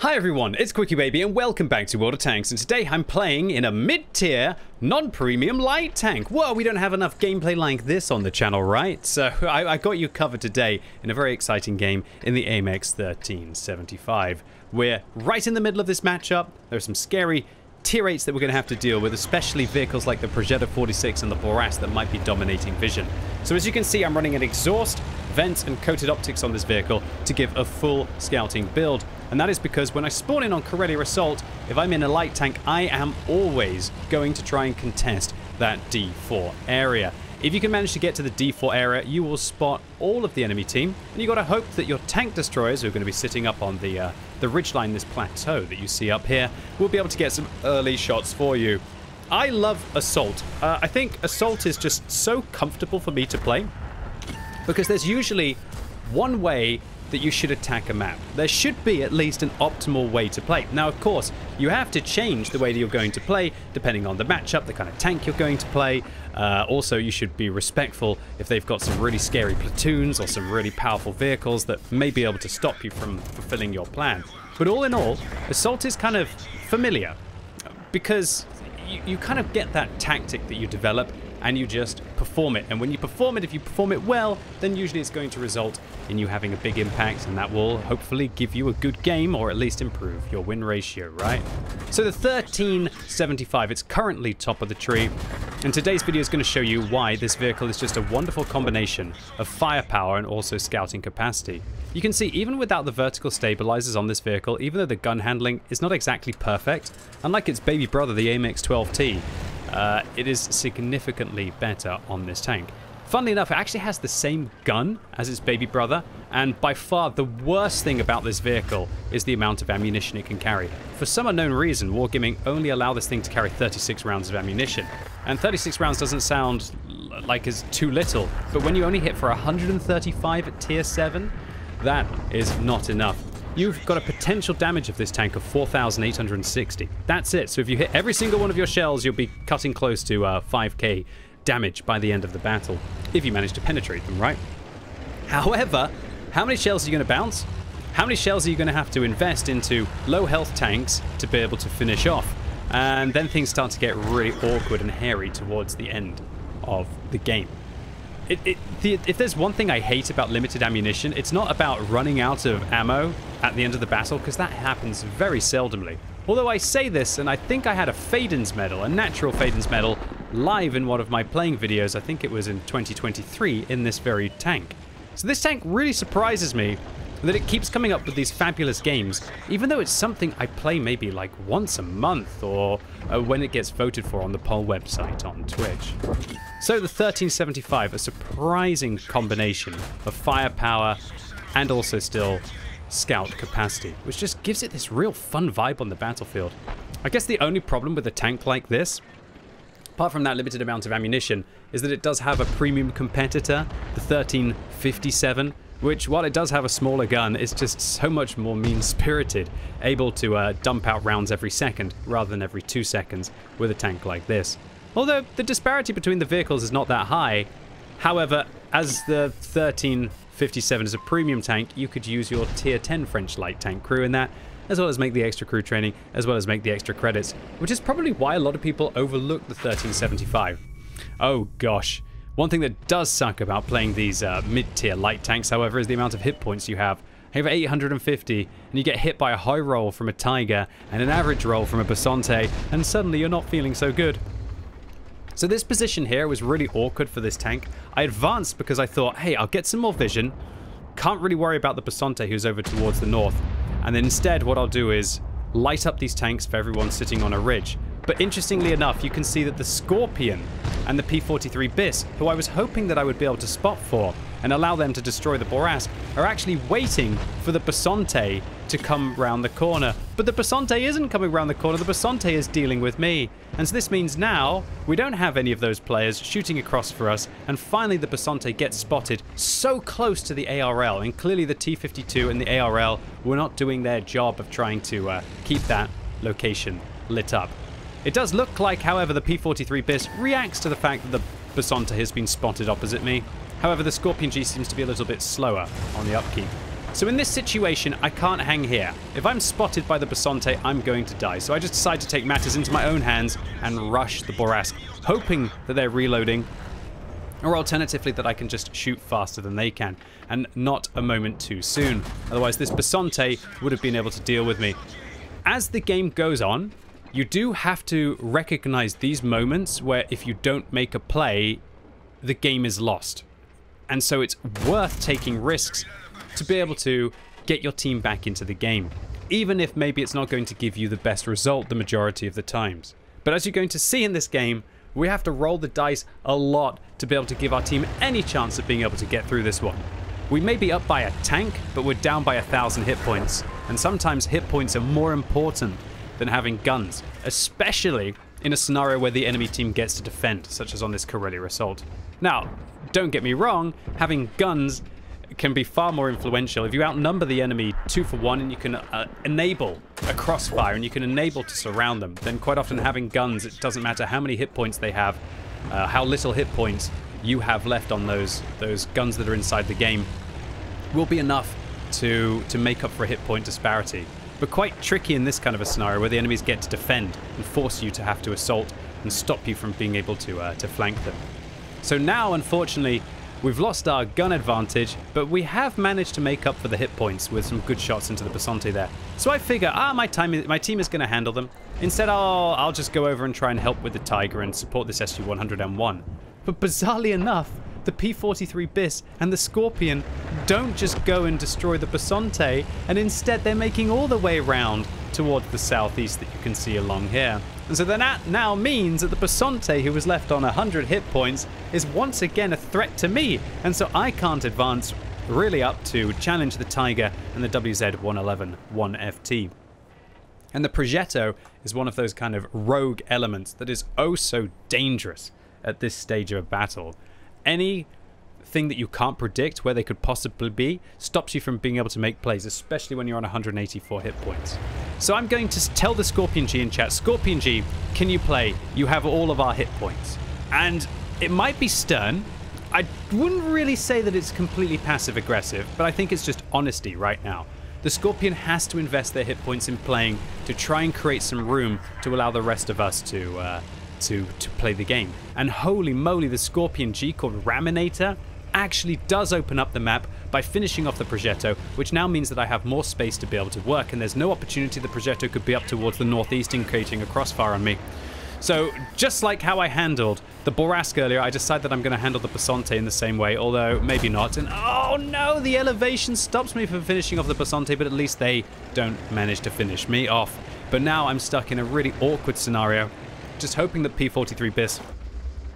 Hi everyone, it's QuickyBaby and welcome back to World of Tanks, and today I'm playing in a mid-tier, non-premium light tank. Well, we don't have enough gameplay like this on the channel, right? So I got you covered today in a very exciting game in the AMX 1375. We're right in the middle of this matchup. There are some scary tier 8s that we're going to have to deal with, especially vehicles like the Projetta 46 and the Boras that might be dominating vision. So as you can see, I'm running an exhaust, vents and coated optics on this vehicle to give a full scouting build. And that is because when I spawn in on Corellia Assault, if I'm in a light tank, I am always going to try and contest that D4 area. If you can manage to get to the D4 area, you will spot all of the enemy team, and you got to hope that your tank destroyers, who are going to be sitting up on the ridgeline, this plateau that you see up here, will be able to get some early shots for you. I love Assault. I think Assault is just so comfortable for me to play, because there's usually one way that you should attack a map. There should be at least an optimal way to play. Now, of course, you have to change the way that you're going to play depending on the matchup, the kind of tank you're going to play. Also, you should be respectful if they've got some really scary platoons or some really powerful vehicles that may be able to stop you from fulfilling your plan. But all in all, Assault is kind of familiar because you kind of get that tactic that you develop and you just perform it. And when you perform it, if you perform it well, then usually it's going to result in you having a big impact, and that will hopefully give you a good game, or at least improve your win ratio, right? So the 1375, it's currently top of the tree, and today's video is going to show you why this vehicle is just a wonderful combination of firepower and also scouting capacity. You can see, even without the vertical stabilizers on this vehicle, even though the gun handling is not exactly perfect, unlike its baby brother, the AMX 12T, it is significantly better on this tank. Funnily enough, it actually has the same gun as its baby brother, and by far the worst thing about this vehicle is the amount of ammunition it can carry. For some unknown reason, Wargaming only allow this thing to carry 36 rounds of ammunition, and 36 rounds doesn't sound like it's too little, but when you only hit for 135 at tier 7, that is not enough. You've got a potential damage of this tank of 4,860. That's it. So if you hit every single one of your shells, you'll be cutting close to 5k damage by the end of the battle, if you manage to penetrate them, right? However, how many shells are you going to bounce? How many shells are you going to have to invest into low health tanks to be able to finish off? And then things start to get really awkward and hairy towards the end of the game. If there's one thing I hate about limited ammunition, it's not about running out of ammo at the end of the battle, because that happens very seldomly. Although I say this, and I think I had a Faden's medal, a natural Faden's medal, live in one of my playing videos. I think it was in 2023 in this very tank. So this tank really surprises me that it keeps coming up with these fabulous games, even though it's something I play maybe like once a month, or when it gets voted for on the poll website on Twitch. So the 1375, a surprising combination of firepower and also still scout capacity, which just gives it this real fun vibe on the battlefield. I guess the only problem with a tank like this, apart from that limited amount of ammunition, is that it does have a premium competitor, the 1357, which, while it does have a smaller gun, is just so much more mean-spirited, able to dump out rounds every second rather than every 2 seconds with a tank like this. Although the disparity between the vehicles is not that high. However, as the 1357 is a premium tank, you could use your tier 10 French light tank crew in that, as well as make the extra crew training, as well as make the extra credits, which is probably why a lot of people overlook the 1375. Oh gosh. One thing that does suck about playing these mid-tier light tanks, however, is the amount of hit points you have. You have 850, and you get hit by a high roll from a Tiger and an average roll from a Basante, and suddenly you're not feeling so good. So this position here was really awkward for this tank. I advanced because I thought, hey, I'll get some more vision. Can't really worry about the Basante, who's over towards the north. And then instead, what I'll do is light up these tanks for everyone sitting on a ridge. But interestingly enough, you can see that the Scorpion and the P43 Bis, who I was hoping that I would be able to spot for and allow them to destroy the Boras, are actually waiting for the Basante to come round the corner. But the Basante isn't coming round the corner, the Basante is dealing with me. And so this means now we don't have any of those players shooting across for us, and finally the Basante gets spotted so close to the ARL, and clearly the T52 and the ARL were not doing their job of trying to keep that location lit up. It does look like, however, the P43 Bis reacts to the fact that the Basante has been spotted opposite me. However, the Scorpion G seems to be a little bit slower on the upkeep. So in this situation, I can't hang here. If I'm spotted by the Basante, I'm going to die. So I just decide to take matters into my own hands and rush the Borask, hoping that they're reloading, or alternatively that I can just shoot faster than they can, and not a moment too soon. Otherwise, this Basante would have been able to deal with me. As the game goes on, you do have to recognize these moments where if you don't make a play, the game is lost. And so it's worth taking risks to be able to get your team back into the game, even if maybe it's not going to give you the best result the majority of the times. But as you're going to see in this game, we have to roll the dice a lot to be able to give our team any chance of being able to get through this one. We may be up by a tank, but we're down by 1,000 hit points. And sometimes hit points are more important than having guns, especially in a scenario where the enemy team gets to defend, such as on this Karelia assault. Now, don't get me wrong, having guns can be far more influential. If you outnumber the enemy 2 for 1 and you can enable a crossfire and you can enable to surround them, then quite often having guns, it doesn't matter how many hit points they have, how little hit points you have left on those guns that are inside the game, will be enough to make up for a hit point disparity. But quite tricky in this kind of a scenario where the enemies get to defend and force you to have to assault and stop you from being able to flank them. So now, unfortunately, we've lost our gun advantage, but we have managed to make up for the hit points with some good shots into the Basante there. So I figure, my team is going to handle them. Instead, I'll just go over and try and help with the Tiger and support this SU-100M1. But bizarrely enough, the P-43 BIS and the Scorpion don't just go and destroy the Basante, and instead they're making all the way around towards the southeast that you can see along here. And so that now means that the Basante, who was left on 100 hit points, is once again a threat to me, and so I can't advance really up to challenge the Tiger and the WZ-111 1FT. And the Progetto is one of those kind of rogue elements that is oh so dangerous at this stage of a battle. Anything that you can't predict where they could possibly be stops you from being able to make plays, especially when you're on 184 hit points. So I'm going to tell the Scorpion G in chat, Scorpion G, can you play? You have all of our hit points. And it might be stern. I wouldn't really say that it's completely passive-aggressive, but I think it's just honesty right now. The Scorpion has to invest their hit points in playing to try and create some room to allow the rest of us to play the game. And holy moly, the Scorpion G, called Raminator, actually does open up the map by finishing off the Progetto, which now means that I have more space to be able to work, and there's no opportunity the Progetto could be up towards the northeast and creating a crossfire on me. So just like how I handled the Borask earlier, I decide that I'm going to handle the Basante in the same way, although maybe not. And oh no, the elevation stops me from finishing off the Basante, but at least they don't manage to finish me off. But now I'm stuck in a really awkward scenario, just hoping that P-43 BIS,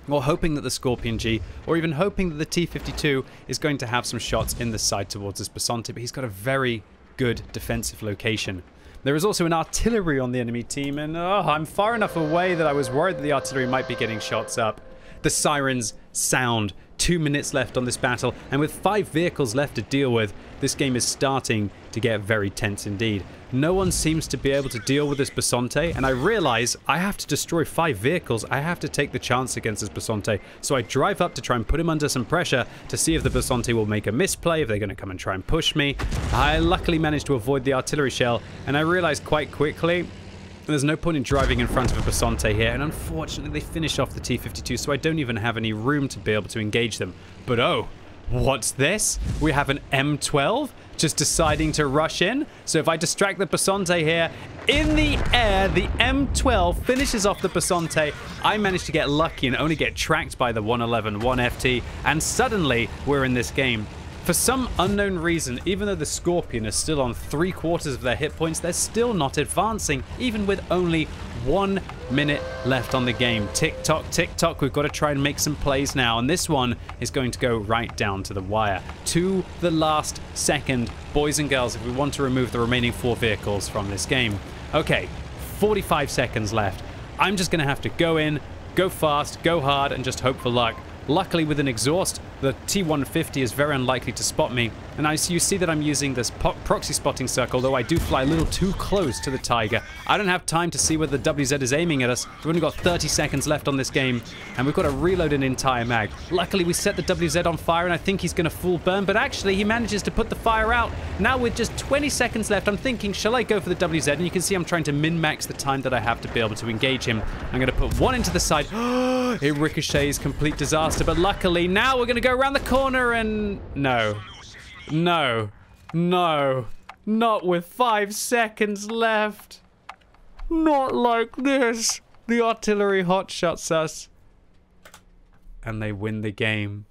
or hoping that the Scorpion G, or even hoping that the T-52 is going to have some shots in the side towards this Basante, but he's got a very good defensive location. There is also an artillery on the enemy team, and I'm far enough away that I was worried that the artillery might be getting shots up. The sirens sound. 2 minutes left on this battle, and with 5 vehicles left to deal with, this game is starting to get very tense indeed. No one seems to be able to deal with this Basante, and I realize I have to destroy 5 vehicles. I have to take the chance against this Basante. So I drive up to try and put him under some pressure to see if the Basante will make a misplay, if they're going to come and try and push me. I luckily managed to avoid the artillery shell, and I realized quite quickly there's no point in driving in front of a Basante here, and unfortunately they finish off the T-52, so I don't even have any room to be able to engage them. But oh, what's this? We have an M12 just deciding to rush in. So if I distract the Basante here, in the air, the M12 finishes off the Basante. I managed to get lucky and only get tracked by the 111 1FT, and suddenly we're in this game. For some unknown reason, even though the Scorpion is still on 3/4 of their hit points, they're still not advancing, even with only 1 minute left on the game. Tick tock, we've got to try and make some plays now, and this one is going to go right down to the wire. To the last second, boys and girls, if we want to remove the remaining 4 vehicles from this game. Okay, 45 seconds left. I'm just going to have to go in, go fast, go hard, and just hope for luck. Luckily, with an exhaust, the T-150 is very unlikely to spot me. And you see that I'm using this proxy spotting circle, though I do fly a little too close to the Tiger. I don't have time to see whether the WZ is aiming at us. We've only got 30 seconds left on this game, and we've got to reload an entire mag. Luckily, we set the WZ on fire, and I think he's going to full burn, but actually, he manages to put the fire out. Now, with just 20 seconds left, I'm thinking, shall I go for the WZ? And you can see I'm trying to min-max the time that I have to be able to engage him. I'm going to put one into the side. It ricochets, complete disaster, but luckily, now we're going to go around the corner and... No. No. No. Not with 5 seconds left. Not like this. The artillery hotshots us. And they win the game.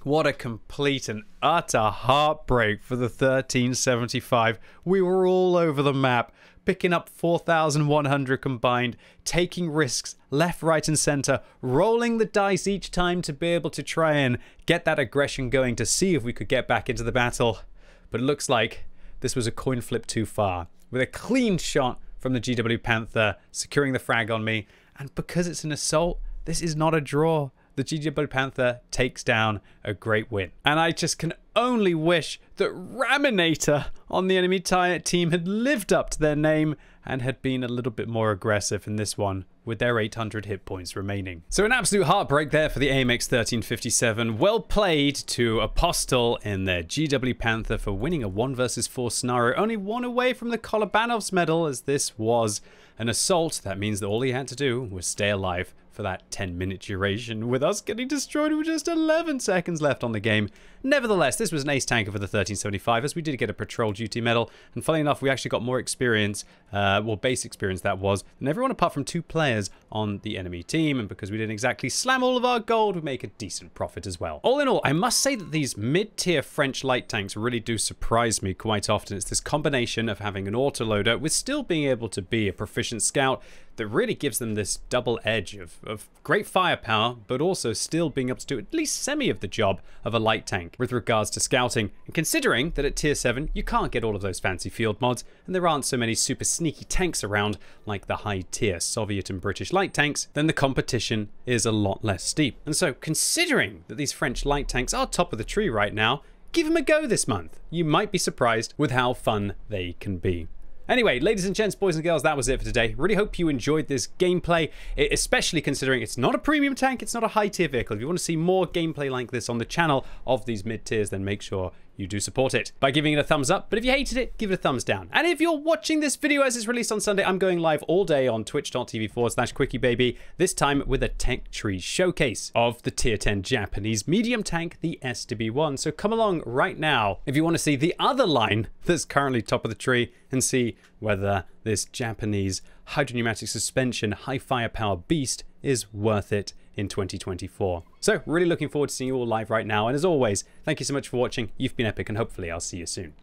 What a complete and utter heartbreak for the 1375. We were all over the map, picking up 4,100 combined, taking risks left, right, and center, rolling the dice each time to be able to try and get that aggression going to see if we could get back into the battle. But it looks like this was a coin flip too far, with a clean shot from the GW Panther securing the frag on me. And because it's an assault, this is not a draw. The GW Panther takes down a great win. And I just can only wish that Raminator on the enemy team had lived up to their name and had been a little bit more aggressive in this one with their 800 hit points remaining. So an absolute heartbreak there for the AMX 1357. Well played to Apostle in their GW Panther for winning a 1 versus 4 scenario. Only one away from the Kolobanov's medal, as this was an assault. That means that all he had to do was stay alive for that 10-minute duration, with us getting destroyed with just 11 seconds left on the game. Nevertheless, this was an ace tanker for the 1375, as we did get a patrol duty medal, and funnily enough, we actually got more experience, well, base experience that was, than everyone apart from 2 players on the enemy team, and because we didn't exactly slam all of our gold, we make a decent profit as well. All in all, I must say that these mid-tier French light tanks really do surprise me quite often. It's this combination of having an autoloader with still being able to be a proficient scout that really gives them this double edge of great firepower, but also still being able to do at least semi of the job of a light tank with regards to scouting. And considering that at tier 7, you can't get all of those fancy field mods, and there aren't so many super sneaky tanks around like the high tier Soviet and British light tanks, then the competition is a lot less steep. And so considering that these French light tanks are top of the tree right now, give them a go this month. You might be surprised with how fun they can be. Anyway, ladies and gents, boys and girls, that was it for today. Really hope you enjoyed this gameplay, especially considering it's not a premium tank, it's not a high-tier vehicle. If you want to see more gameplay like this on the channel of these mid-tiers, then make sure you do support it by giving it a thumbs up. But if you hated it, give it a thumbs down. And if you're watching this video as it's released on Sunday, I'm going live all day on twitch.tv/QuickyBaby, this time with a tech tree showcase of the tier 10 Japanese medium tank, the SDB1. So come along right now if you want to see the other line that's currently top of the tree and see whether this Japanese hydropneumatic suspension high firepower beast is worth it in 2024. So really looking forward to seeing you all live right now. And as always, thank you so much for watching. You've been epic, and hopefully I'll see you soon.